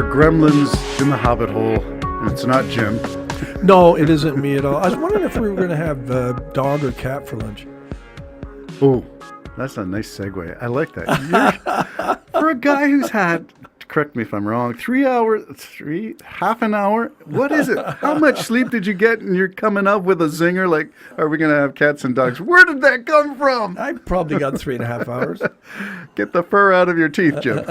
are gremlins in the Hobbit hole, and it's not Jim. No, it isn't me at all. I was wondering if we were going to have dog or cat for lunch. Oh, that's a nice segue. I like that. For a guy who's had, correct me if I'm wrong, half an hour? What is it? How much sleep did you get and you're coming up with a zinger like, are we going to have cats and dogs? Where did that come from? I probably got 3.5 hours. Get the fur out of your teeth, Jim.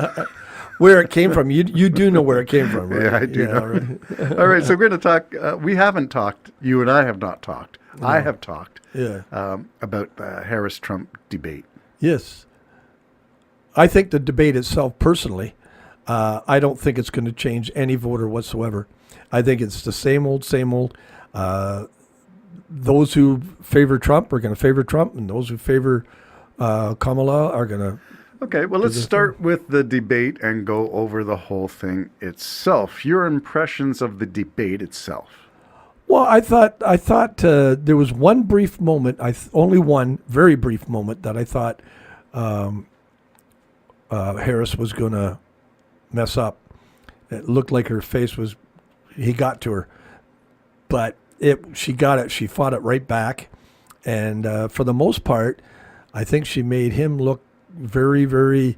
Where it came from. You do know where it came from, right? Yeah, I do know. Right. All right, so we're going to talk. We haven't talked. You and I have not talked. No. I have talked about the Harris-Trump debate. Yes. I think the debate itself, personally, I don't think it's going to change any voter whatsoever. I think it's the same old, same old. Those who favor Trump are going to favor Trump, and those who favor Kamala are going to... Okay, well, let's start with the debate and go over the whole thing itself. Your impressions of the debate itself. Well, I thought there was one brief moment, only one very brief moment that I thought Harris was going to mess up. It looked like her face he got to her, but she got it. She fought it right back, and for the most part, I think she made him look very, very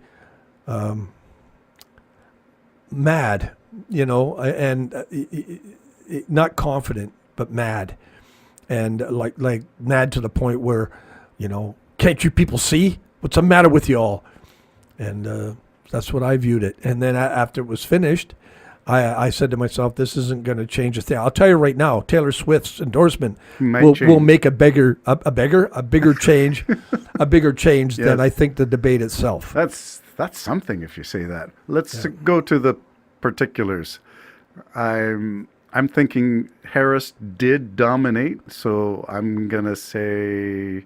mad, and not confident, but mad, and like mad to the point where, can't you people see what's the matter with you all? And that's what I viewed it. And then after it was finished, I said to myself, this isn't going to change a thing. I'll tell you right now, Taylor Swift's endorsement will make a bigger change, a bigger change than I think the debate itself. That's something if you say that. Let's go to the particulars. I'm thinking Harris did dominate, so I'm going to say,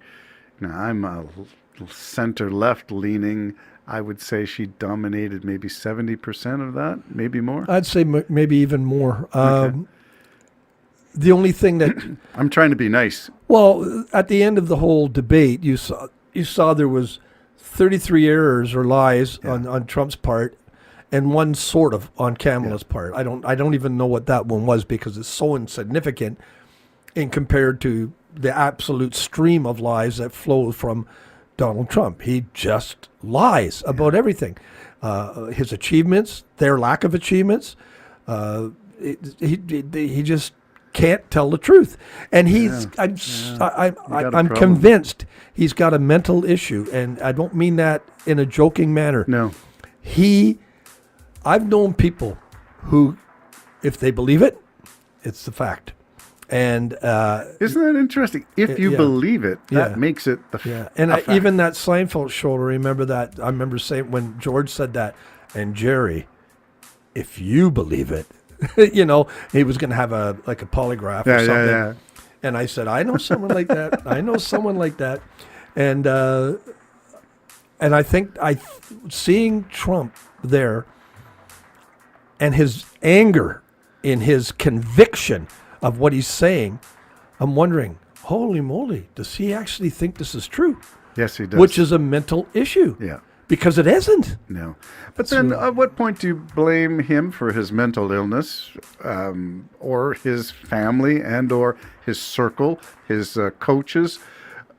I'm a center-left leaning. I would say she dominated maybe 70% of that, maybe more. I'd say maybe even more. Okay. The only thing that... I'm trying to be nice. Well, at the end of the whole debate, you saw there was 33 errors or lies on Trump's part, and one sort of on Kamala's part. I don't even know what that one was because it's so insignificant in compared to the absolute stream of lies that flow from Donald Trump. He just lies about everything. His achievements, their lack of achievements. He just can't tell the truth. And I'm convinced he's got a mental issue. And I don't mean that in a joking manner. No. I've known people who, if they believe it, it's the fact. And isn't that interesting? If you believe it, that makes it the fact. And even that Seinfeld show, I remember that. I remember saying when George said that, and Jerry, if you believe it, he was going to have a polygraph or something. Yeah. And I said, I know someone like that. I know someone like that. And I think seeing Trump there and his anger in his conviction of what he's saying, I'm wondering, holy moly, does he actually think this is true? Yes, he does. Which is a mental issue. Yeah. Because it isn't. No. But then at what point do you blame him for his mental illness or his family and or his circle, his coaches,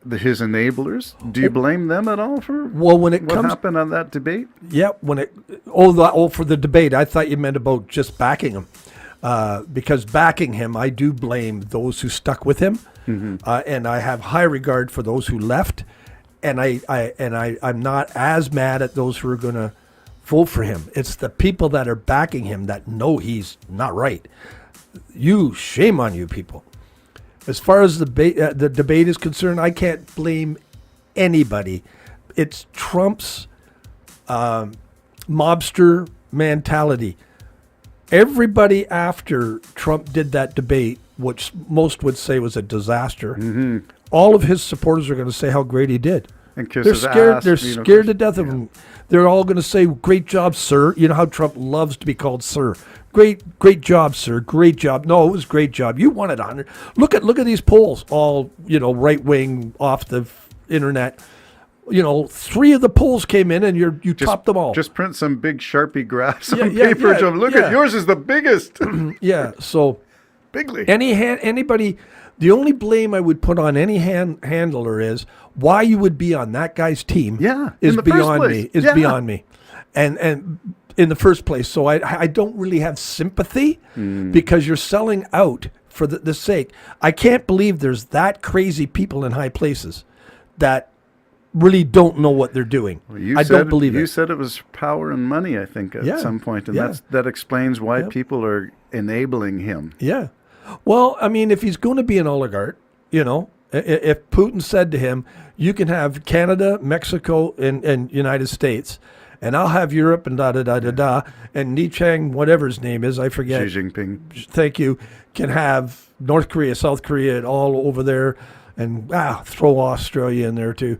his enablers? Do you blame them at all for what happened on that debate? Yeah. For the debate, I thought you meant about just backing him. Because backing him, I do blame those who stuck with him, and I have high regard for those who left, and I'm not as mad at those who are going to vote for him. It's the people that are backing him that know he's not right. Shame on you people. As far as the debate is concerned, I can't blame anybody. It's Trump's mobster mentality. Everybody after Trump did that debate, which most would say was a disaster, all of his supporters are going to say how great he did. And they're scared. They're scared to death of him. They're all going to say, "Great job, sir." You know how Trump loves to be called sir. Great job, sir. Great job. No, it was great job. You wanted 100. Look at these polls, all right wing, off the internet. 3 of the polls came in and you topped them all. Just print some big Sharpie graphs on yeah, paper. yeah, Look yeah. at yours is the biggest. Yeah, so Bigly. anybody, the only blame I would put on any handler is why you would be on that guy's team. Yeah, is in the first beyond place. me. Is Yeah. beyond me, and in the first place. So I don't really have sympathy because you're selling out for the sake. I can't believe there's that crazy people in high places that really don't know what they're doing. Well, I don't believe it. You said it was power and money, I think, at some point, and Yeah. that explains why people are enabling him. Yeah. Well, I mean, if he's going to be an oligarch, if Putin said to him, you can have Canada, Mexico, and United States, and I'll have Europe and da-da-da-da-da, and Ni Chang, whatever his name is, I forget. Xi Jinping. Thank you, can have North Korea, South Korea, and all over there, and throw Australia in there too.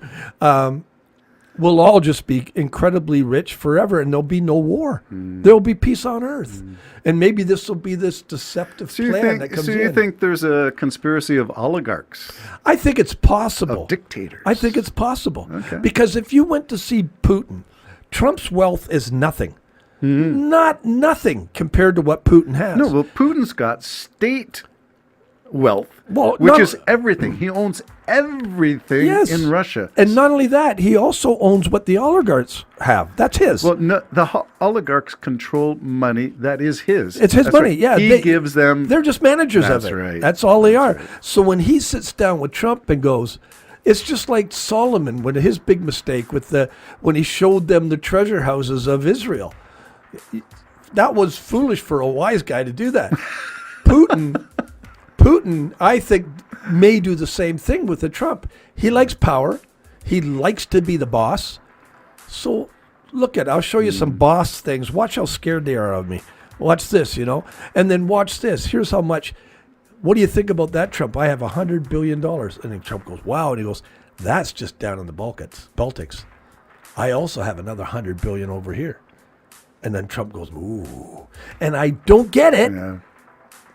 We'll all just be incredibly rich forever, and there'll be no war. There'll be peace on earth. And maybe this will be this deceptive plan that comes in. So you think there's a conspiracy of oligarchs? I think it's possible. Of dictators? I think it's possible. Okay. Because if you went to see Putin, Trump's wealth is nothing. Not nothing compared to what Putin has. No, well, Putin's got state wealth, Well, which not- is everything. He owns everything Yes. in Russia. And not only that, he also owns what the oligarchs have. That's his. Well, no, the oligarchs control money that is his. It's his That's money. right. Yeah, He gives them. They're just managers That's of it. right. That's all they are. So when he sits down with Trump and goes, it's just like Solomon when his big mistake with when he showed them the treasure houses of Israel. That was foolish for a wise guy to do that. Putin, I think, may do the same thing with the Trump. He likes power. He likes to be the boss. So look I'll show you some boss things. Watch how scared they are of me. Watch this, and then watch this. Here's how much. What do you think about that, Trump? I have $100 billion. And then Trump goes, wow. And he goes, that's just down in the Baltics. I also have another $100 billion over here. And then Trump goes, ooh. And I don't get it. Yeah.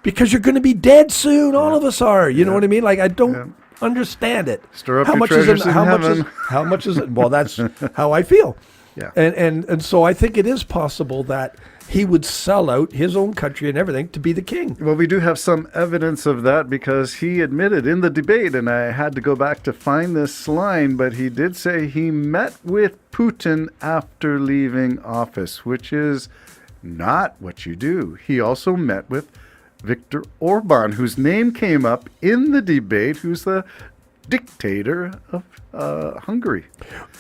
Because you're going to be dead soon. All of us are. You know what I mean? Like, I don't understand it. Stir up your treasures in heaven. How much is it? Well, that's how I feel. Yeah. And so I think it is possible that he would sell out his own country and everything to be the king. Well, we do have some evidence of that because he admitted in the debate, and I had to go back to find this line, but he did say he met with Putin after leaving office, which is not what you do. He also met with Viktor Orban, whose name came up in the debate, who's the dictator of Hungary.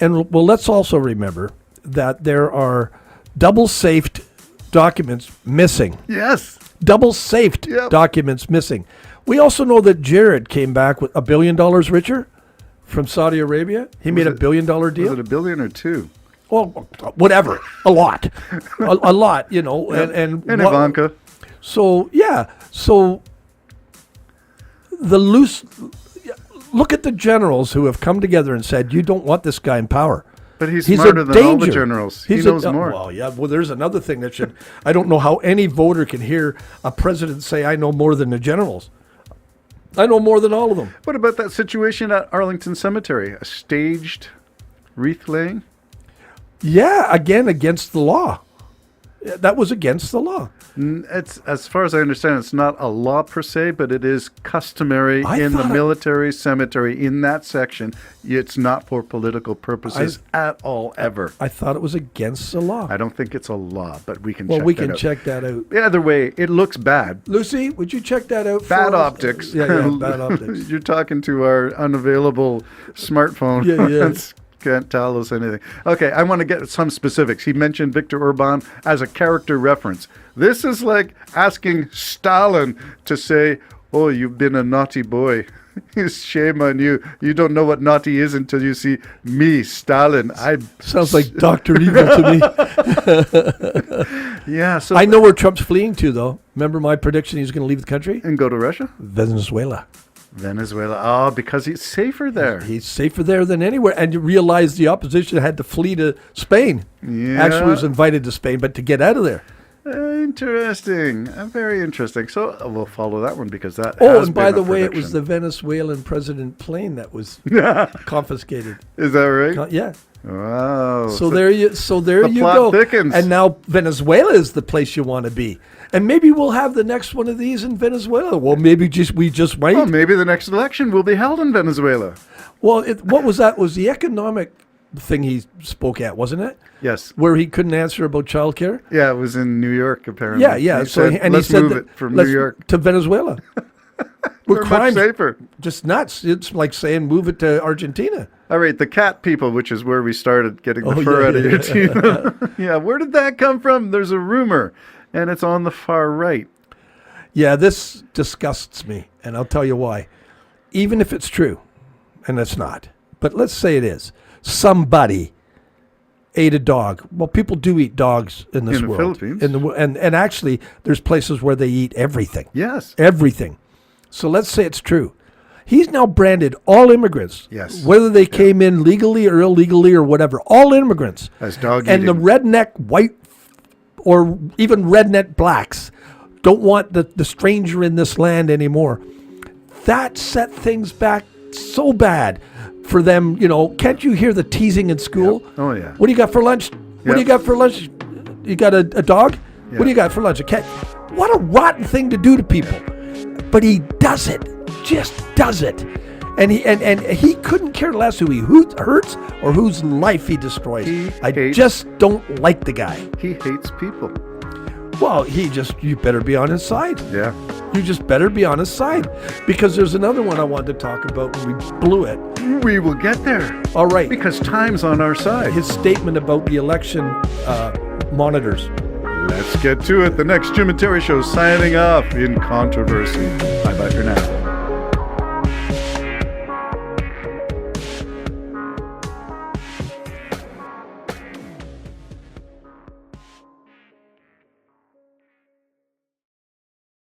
And well, let's also remember that there are double-safed documents missing. Yes. Double-safed documents missing. We also know that Jared came back with $1 billion richer from Saudi Arabia. He made $1 billion deal. Was it $1 billion or $2 billion? Well, whatever. A lot. a lot, And Ivanka. So, look at the generals who have come together and said, you don't want this guy in power. But he's smarter than all the generals. He knows more. Well, yeah. Well, there's another thing that should. I don't know how any voter can hear a president say, I know more than the generals. I know more than all of them. What about that situation at Arlington Cemetery? A staged wreath laying? Yeah, again, against the law. That was against the law. It's, as far as I understand, it's not a law per se, but it is customary in the military cemetery in that section. It's not for political purposes at all, ever. I thought it was against the law. I don't think it's a law, but we can check that out. Well, we can check that out. Either way, it looks bad. Lucy, would you check that out Bad for us? optics. Yeah, bad optics. You're talking to our unavailable smartphone. Yeah. Can't tell us anything. Okay, I want to get some specifics. He mentioned Viktor Orban as a character reference. This is like asking Stalin to say, oh, you've been a naughty boy. Shame on you. You don't know what naughty is until you see me, Stalin. Sounds like Dr. Evil to me. Yeah. So I know where Trump's fleeing to, though. Remember my prediction he's going to leave the country? And go to Russia? Venezuela. Oh, because he's safer there. He's safer there than anywhere. And you realize the opposition had to flee to Spain. Yeah. Actually was invited to Spain, but to get out of there. Interesting. Very interesting. So we'll follow that one because that. Oh, has and by been a the way, it was prediction. the Venezuelan president plane that was confiscated. Is that right? Yeah. Wow. So there you the plot go. thickens. And now Venezuela is the place you want to be. And maybe we'll have the next one of these in Venezuela. Well, maybe we just might. Well, maybe the next election will be held in Venezuela. Well, what was that? Was the economic thing he spoke at, wasn't it? Yes. Where he couldn't answer about childcare? Yeah, it was in New York, apparently. Yeah, yeah. He So said, and let's he said move that, it from New York. to Venezuela. We're much crimes safer. just nuts. It's like saying move it to Argentina. All right, the cat people, which is where we started getting the Oh, fur yeah, out of yeah, your yeah. teeth. Yeah, where did that come from? There's a rumor, and it's on the far right. Yeah, this disgusts me, and I'll tell you why. Even if it's true, and it's not, but let's say it is, somebody ate a dog. Well, people do eat dogs in this In the world. Philippines. And actually, there's places where they eat everything. Yes. Everything. So let's say it's true. He's now branded all immigrants, Yes. whether they came in legally or illegally or whatever, all immigrants. As dog And eating. the redneck white or even redneck blacks don't want the stranger in this land anymore. That set things back so bad for them. You know, can't you hear the teasing in school? Yep. Oh, yeah. What do you got for lunch? What do you Yep. got for lunch? You got a dog? What do you got for lunch? A cat? What a rotten thing to do to people. But he does it. Just does it. And he couldn't care less who hurts or whose life he destroys. I just don't like the guy. He hates people. Well, you better be on his side. Yeah. You just better be on his side. Because there's another one I wanted to talk about and we blew it. We will get there. All right. Because time's on our side. His statement about the election monitors. Let's get to it. The next Jim and Terry Show signing off in controversy. Bye-bye for now.